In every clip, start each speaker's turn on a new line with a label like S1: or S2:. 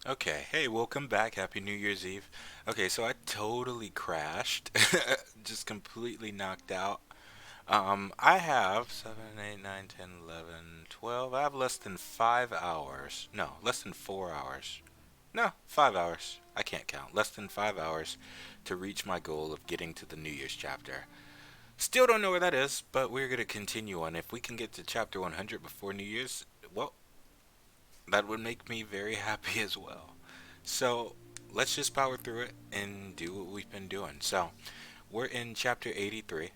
S1: Okay, hey, welcome back. Happy New Year's Eve. Okay, so I totally crashed. Just completely knocked out. I have 7, 8, 9, 10, 11, 12. I have less than 5 hours. No, less than 4 hours. No, 5 hours. I can't count. Less than 5 hours to reach my goal of getting to the New Year's chapter. Still don't know where that is, but we're going to continue on. If we can get to chapter 100 before New Year's, well, that would make me very happy as well. So let's just power through it and do what we've been doing. So we're in chapter 83.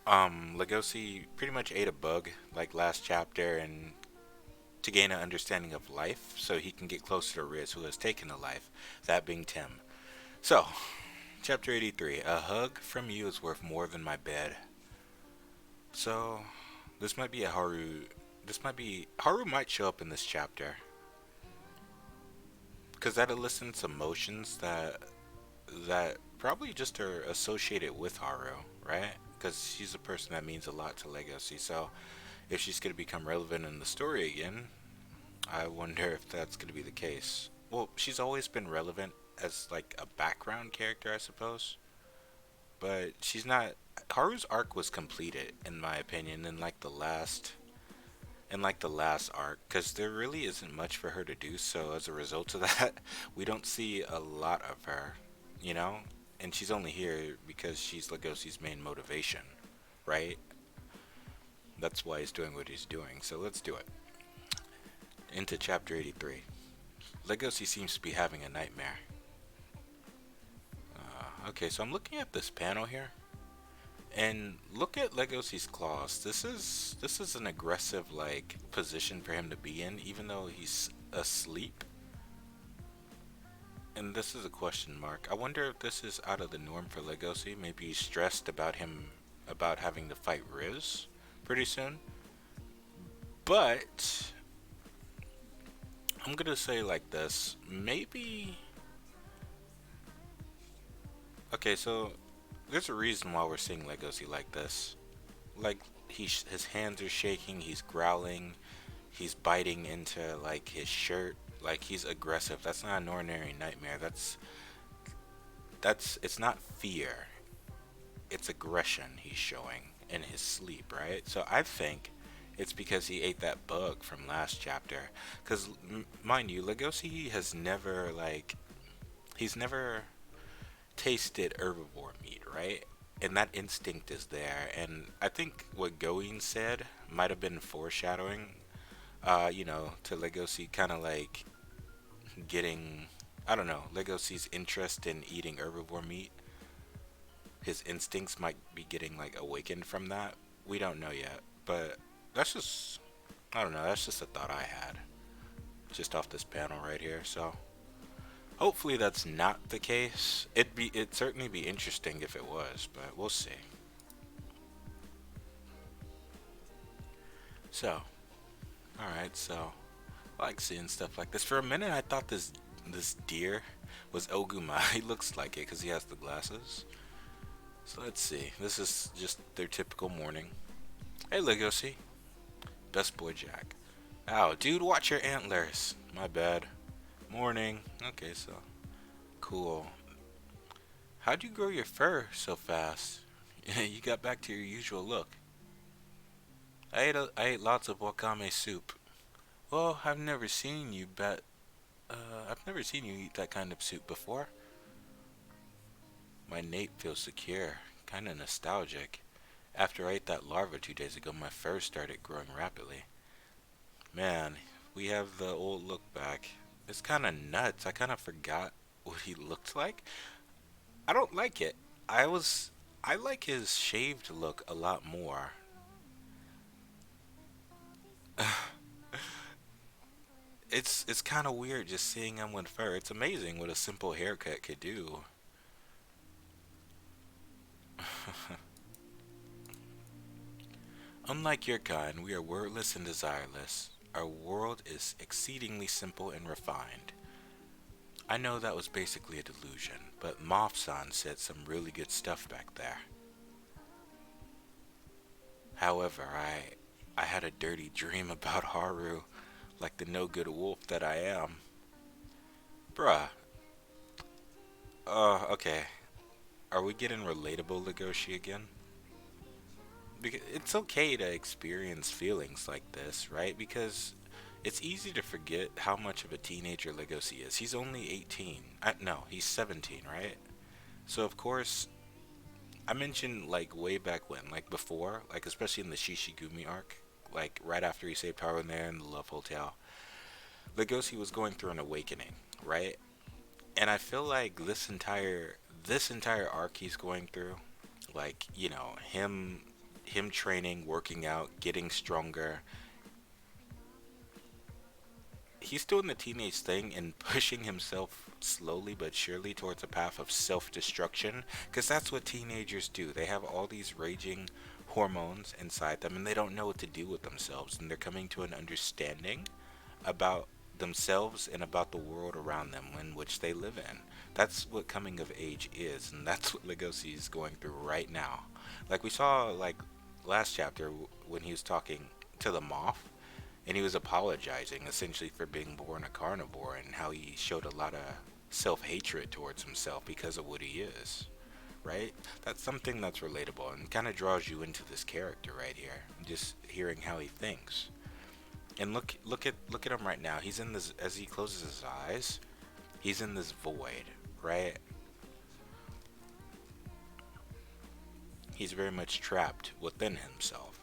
S1: Legosi pretty much ate a bug like last chapter and to gain an understanding of life so he can get closer to Riz who has taken a life, that being Tim. So, chapter 83. A hug from you is worth more than my bed. So, this might be a Haru. This might be. Haru might show up in this chapter. Because that elicits emotions that probably just are associated with Haru, right? Because she's a person that means a lot to Legacy. So if she's going to become relevant in the story again, I wonder if that's going to be the case. Well, she's always been relevant as like a background character, I suppose, but she's not. Haru's arc was completed, in my opinion, in like the last arc, because there really isn't much for her to do. So as a result of that, we don't see a lot of her, you know. And she's only here because she's Legosi's main motivation, right? That's why he's doing what he's doing. So let's do it. Into chapter 83. Legosi seems to be having a nightmare. Okay, so I'm looking at this panel here, and look at Legosi's claws. This is an aggressive like position for him to be in, even though he's asleep. And this is a question mark. I wonder if this is out of the norm for Legosi. Maybe he's stressed about having to fight Riz pretty soon. But I'm gonna say like this. Maybe okay, so there's a reason why we're seeing Legosi like this. Like his hands are shaking, he's growling, he's biting into like his shirt, like he's aggressive. That's not an ordinary nightmare. That's it's not fear. It's aggression he's showing in his sleep, right? So I think it's because he ate that bug from last chapter. Because mind you, Legosi has never he's never tasted herbivore meat, right? And that instinct is there. And I think what Going said might have been foreshadowing, to Legosi kind of like getting, I don't know, Legosi's interest in eating herbivore meat. His instincts might be getting like awakened from that. We don't know yet, but that's just, I don't know, that's just a thought I had just off this panel right here. So hopefully that's not the case. It'd certainly be interesting if it was, but we'll see. So, all right, so I like seeing stuff like this. For a minute, I thought this deer was Oguma. He looks like it because he has the glasses. So let's see. This is just their typical morning. Hey, Legosi. Best boy Jack. Ow, dude, watch your antlers. My bad. Morning. Okay, so cool. How'd you grow your fur so fast? You got back to your usual look. I ate lots of wakame soup. Well, I've never seen you eat that kind of soup before. My nape feels secure, kinda nostalgic. After I ate that larva 2 days ago, my fur started growing rapidly. Man, we have the old look back. It's kinda nuts. I kinda forgot what he looked like. I don't like it. I like his shaved look a lot more. It's kind of weird just seeing him with fur. It's amazing what a simple haircut could do. Unlike your kind, we are wordless and desireless. Our world is exceedingly simple and refined. I know that was basically a delusion, but Moth-san said some really good stuff back there. However, I had a dirty dream about Haru, like the no-good wolf that I am. Bruh. Okay. Are we getting relatable Legoshi again? Because it's okay to experience feelings like this, right? Because it's easy to forget how much of a teenager Legoshi is. He's only 18. No, he's 17, right? So of course, I mentioned like way back when, like before, like especially in the Shishigumi arc, like right after he saved Harlan there in the Love Hotel, Legoshi was going through an awakening, right? And I feel like this entire arc he's going through, like him training, working out, getting stronger, he's doing the teenage thing and pushing himself slowly but surely towards a path of self-destruction, because that's what teenagers do. They have all these raging hormones inside them and they don't know what to do with themselves, and they're coming to an understanding about themselves and about the world around them in which they live in. That's what coming of age is, and that's what Legoshi is going through right now. Like we saw like last chapter when he was talking to the moth and he was apologizing essentially for being born a carnivore and how he showed a lot of self-hatred towards himself because of what he is, right? That's something that's relatable and kind of draws you into this character right here, just hearing how he thinks. And look at him right now. He's in this, as he closes his eyes, he's in this void, right? He's very much trapped within himself.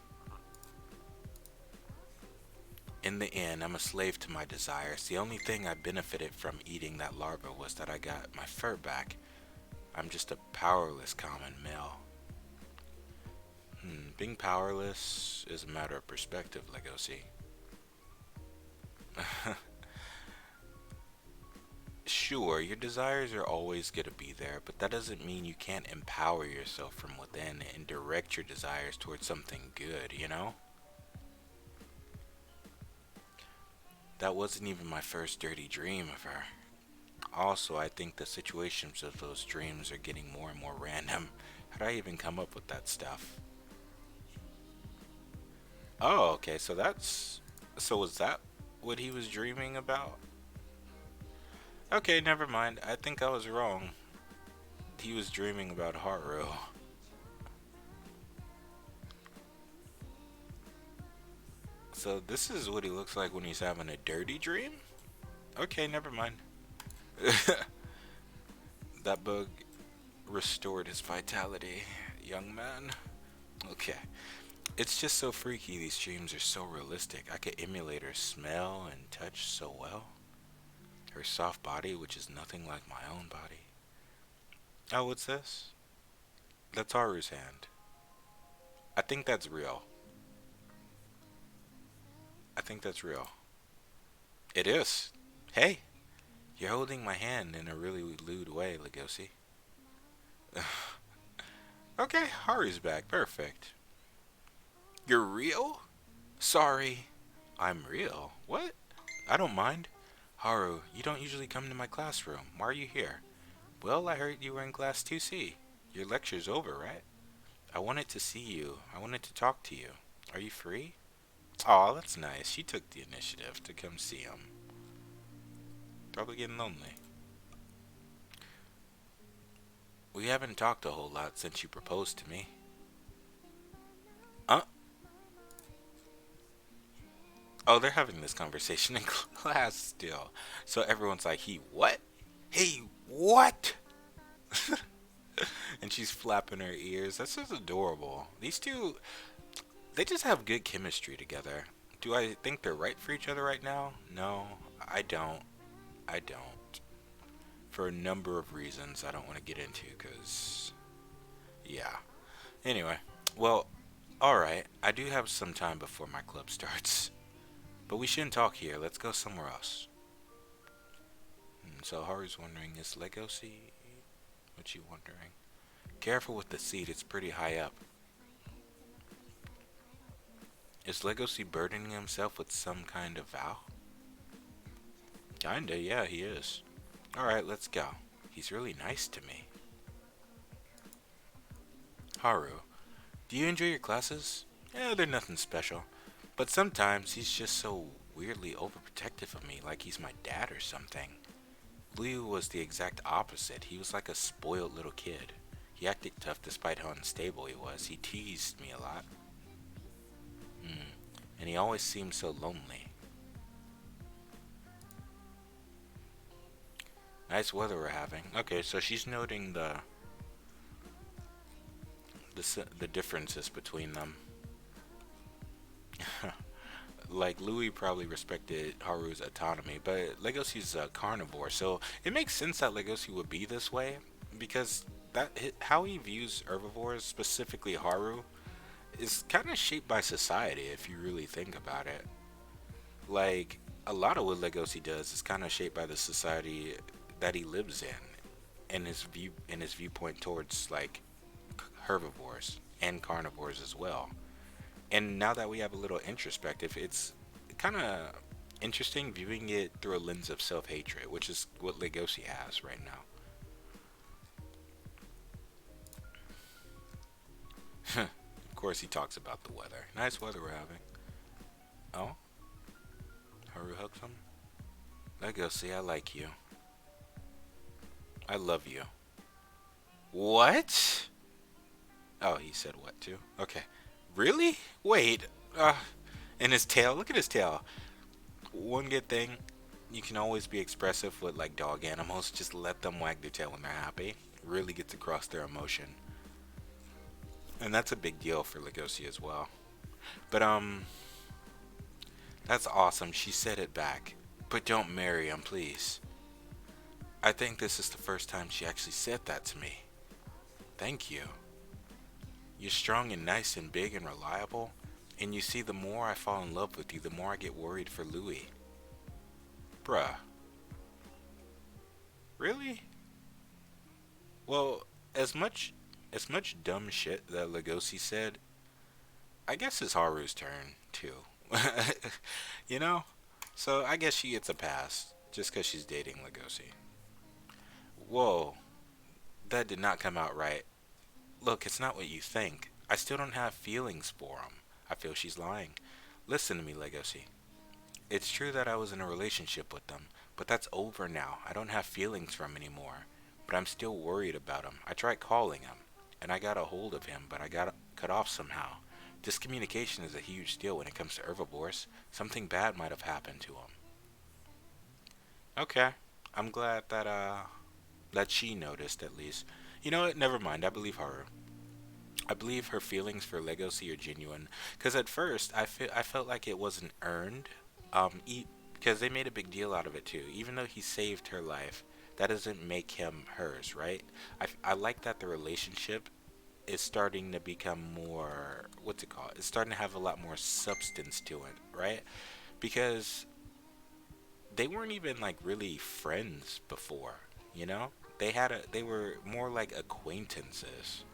S1: In the end, I'm a slave to my desires. The only thing I benefited from eating that larva was that I got my fur back. I'm just a powerless common male. Being powerless is a matter of perspective, Legoshi. Sure, your desires are always going to be there, but that doesn't mean you can't empower yourself from within and direct your desires towards something good, you know? That wasn't even my first dirty dream of her. Also, I think the situations of those dreams are getting more and more random. How'd I even come up with that stuff? Oh, okay, so was that what he was dreaming about? Okay, never mind. I think I was wrong. He was dreaming about Haru. So this is what he looks like when he's having a dirty dream? Okay, never mind. That bug restored his vitality, young man. Okay. It's just so freaky, these dreams are so realistic. I could emulate her smell and touch so well. Her soft body, which is nothing like my own body. Oh, what's this? That's Haru's hand. I think that's real. I think that's real. It is. Hey, you're holding my hand in a really lewd way, Legoshi. Okay, Haru's back. Perfect. You're real? Sorry. I'm real. What? I don't mind. Haru, you don't usually come to my classroom. Why are you here? Well, I heard you were in class 2C. Your lecture's over, right? I wanted to see you. I wanted to talk to you. Are you free? Aw, that's nice. She took the initiative to come see him. Probably getting lonely. We haven't talked a whole lot since you proposed to me. Uh? Oh, they're having this conversation in class still. So everyone's like, he what? He what? And she's flapping her ears. That's just adorable. These two, they just have good chemistry together. Do I think they're right for each other right now? No, I don't. I don't. For a number of reasons I don't want to get into, because, yeah. Anyway, well, alright. I do have some time before my club starts. But we shouldn't talk here. Let's go somewhere else. So Haru's wondering, is Legoshi? What you wondering? Careful with the seat. It's pretty high up. Is Legoshi burdening himself with some kind of vow? Kinda, yeah, he is. Alright, let's go. He's really nice to me. Haru, do you enjoy your classes? Yeah, they're nothing special. But sometimes he's just so weirdly overprotective of me, like he's my dad or something. Blue was the exact opposite. He was like a spoiled little kid. He acted tough despite how unstable he was. He teased me a lot. Mm. And he always seemed so lonely. Nice weather we're having. Okay, so she's noting the differences between them. Like Louis probably respected Haru's autonomy, but Legoshi's a carnivore, so it makes sense that Legoshi would be this way because how he views herbivores, specifically Haru, is kind of shaped by society if you really think about it. Like a lot of what Legoshi does is kind of shaped by the society that he lives in and his viewpoint towards like herbivores and carnivores as well. And now that we have a little introspective, it's kind of interesting viewing it through a lens of self-hatred, which is what Legoshi has right now. Of course, he talks about the weather. Nice weather we're having. Oh, Haru hugs him. Legoshi, I like you. I love you. What? Oh, he said what too? Okay. Really? Wait. And his tail. Look at his tail. One good thing, you can always be expressive with like dog animals. Just let them wag their tail when they're happy. Really gets across their emotion. And that's a big deal for Legoshi as well. But that's awesome. She said it back. But don't marry him, please. I think this is the first time she actually said that to me. Thank you. You're strong and nice and big and reliable. And you see, the more I fall in love with you, the more I get worried for Louis. Bruh. Really? Well, as much dumb shit that Legoshi said, I guess it's Haru's turn too. you know? So I guess she gets a pass just because she's dating Legoshi. Whoa, that did not come out right. Look, it's not what you think. I still don't have feelings for him. I feel she's lying. Listen to me, Legoshi. It's true that I was in a relationship with them, but that's over now. I don't have feelings for him anymore. But I'm still worried about him. I tried calling him, and I got a hold of him, but I got cut off somehow. Discommunication is a huge deal when it comes to herbivores. Something bad might have happened to him. Okay. I'm glad that she noticed at least. You know what? Never mind. I believe her. I believe her feelings for Legacy are genuine. Because at first, I felt like it wasn't earned. Because they made a big deal out of it too. Even though he saved her life, that doesn't make him hers, right? I like that the relationship is starting to become more, what's it called? It's starting to have a lot more substance to it, right? Because they weren't even like really friends before, you know? They were more like acquaintances.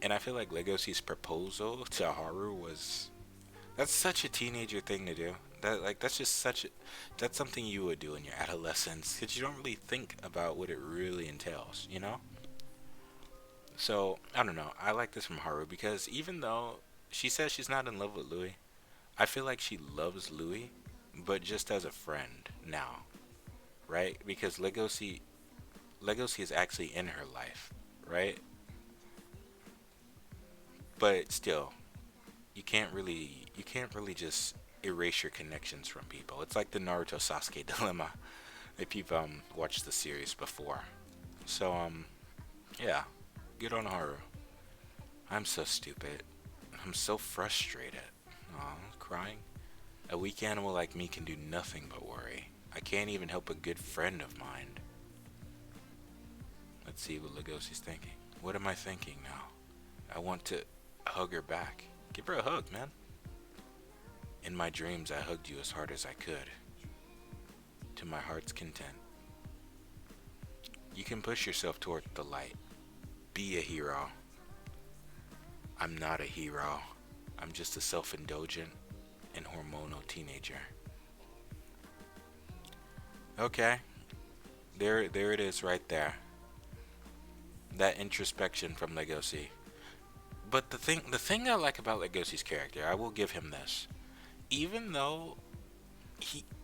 S1: And I feel like Legoshi's proposal to Haru was, that's such a teenager thing to do. That's just that's something you would do in your adolescence because you don't really think about what it really entails, you know? So, I don't know. I like this from Haru because even though she says she's not in love with Louis, I feel like she loves Louis, but just as a friend now, right? Because Legoshi is actually in her life, right? But still, you can't really just erase your connections from people. It's like the Naruto Sasuke dilemma if you've watched the series before. So yeah, good on Haru. I'm so stupid. I'm so frustrated. Aw, crying. A weak animal like me can do nothing but worry. I can't even help a good friend of mine. Let's see what Legoshi's thinking. What am I thinking now? I want to hug her back. Give her a hug, man. In my dreams, I hugged you as hard as I could, to my heart's content. You can push yourself toward the light. Be a hero. I'm not a hero. I'm just a self-indulgent and hormonal teenager. Okay, there it is right there. That introspection from Legoshi. But the thing I like about Legoshi's character, I will give him this. Even though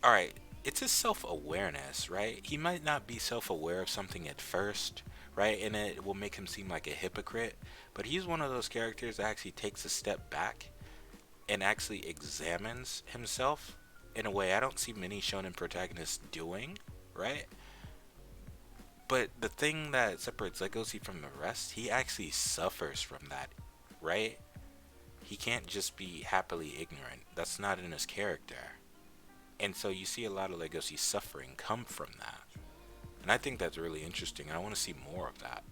S1: all right, it's his self-awareness, right? He might not be self-aware of something at first, right? And it will make him seem like a hypocrite, but he's one of those characters that actually takes a step back and actually examines himself in a way I don't see many shonen protagonists doing, right? But the thing that separates Legoshi from the rest, he actually suffers from that, right? He can't just be happily ignorant. That's not in his character. And so you see a lot of Legoshi suffering come from that. And I think that's really interesting, and I want to see more of that.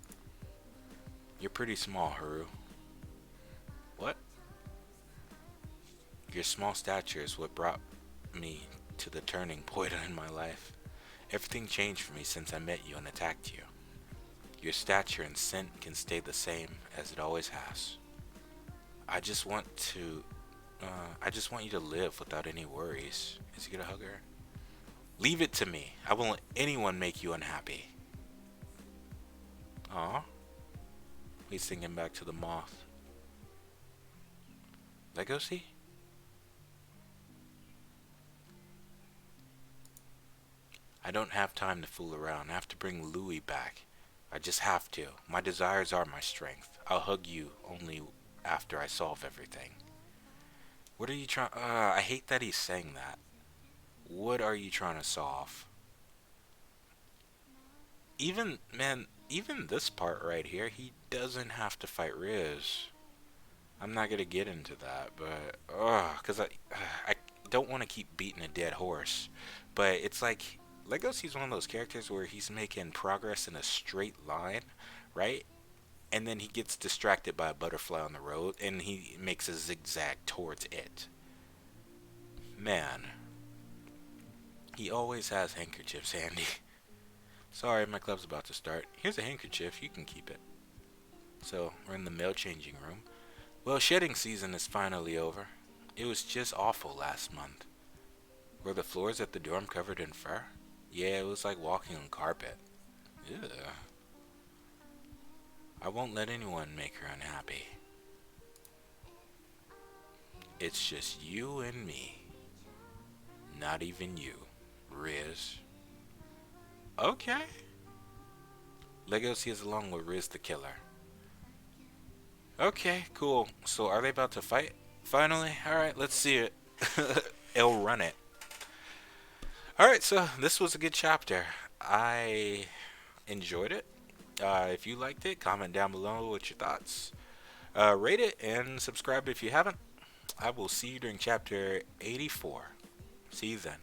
S1: You're pretty small, Haru. What? Your small stature is what brought me to the turning point in my life. Everything changed for me since I met you and attacked you. Your stature and scent can stay the same as it always has. I just want to, I just want you to live without any worries. Is he gonna hug her? Leave it to me. I won't let anyone make you unhappy. Aw. He's thinking back to the moth. Legoshi? I don't have time to fool around. I have to bring Louis back. I just have to. My desires are my strength. I'll hug you only after I solve everything. What are you trying? I hate that he's saying that. What are you trying to solve? Even, man, even this part right here, he doesn't have to fight Riz. I'm not gonna get into that, but, cause I don't want to keep beating a dead horse. But it's like, Legoshi's one of those characters where he's making progress in a straight line, right? And then he gets distracted by a butterfly on the road, and he makes a zigzag towards it. Man, he always has handkerchiefs handy. Sorry, my club's about to start. Here's a handkerchief, you can keep it. So, we're in the male changing room. Well, shedding season is finally over. It was just awful last month. Were the floors at the dorm covered in fur? Yeah, it was like walking on carpet. Ew. I won't let anyone make her unhappy. It's just you and me. Not even you, Riz. Okay. Legoshi is along with Riz the Killer. Okay, cool. So are they about to fight? Finally? Alright, let's see it. It'll run it. Alright, so this was a good chapter. I enjoyed it. If you liked it, comment down below with your thoughts. Rate it and subscribe if you haven't. I will see you during chapter 84. See you then.